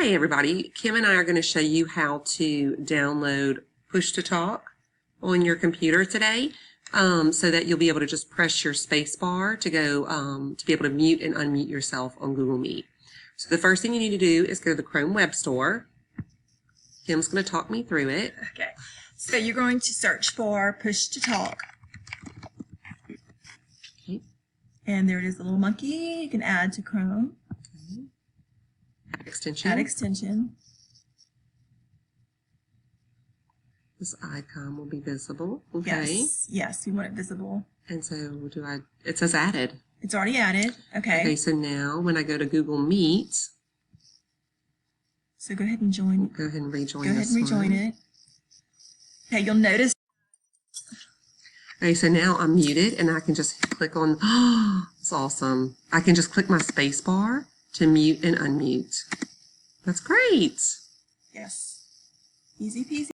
Hi everybody, Kim and I are going to show you how to download Push-to-Talk on your computer today so that you'll be able to just press your space bar to go to be able to mute and unmute yourself on Google Meet. So the first thing you need to do is go to the Chrome Web Store. Kim's going to talk me through it. Okay, so you're going to search for Push-to-Talk. Okay. And there it is, the little monkey you can add to Chrome. Extension. Add extension. This icon will be visible. Okay. Yes, we want it visible. And so it says added. It's already added. Okay. Okay, so now when I go to Google Meet, so go ahead and join. Go ahead and rejoin. Go ahead and rejoin it. Okay, you'll notice. Okay, so now I'm muted and I can just click on, it's awesome. I can just click my space bar to mute and unmute. That's great. Yes. Easy peasy.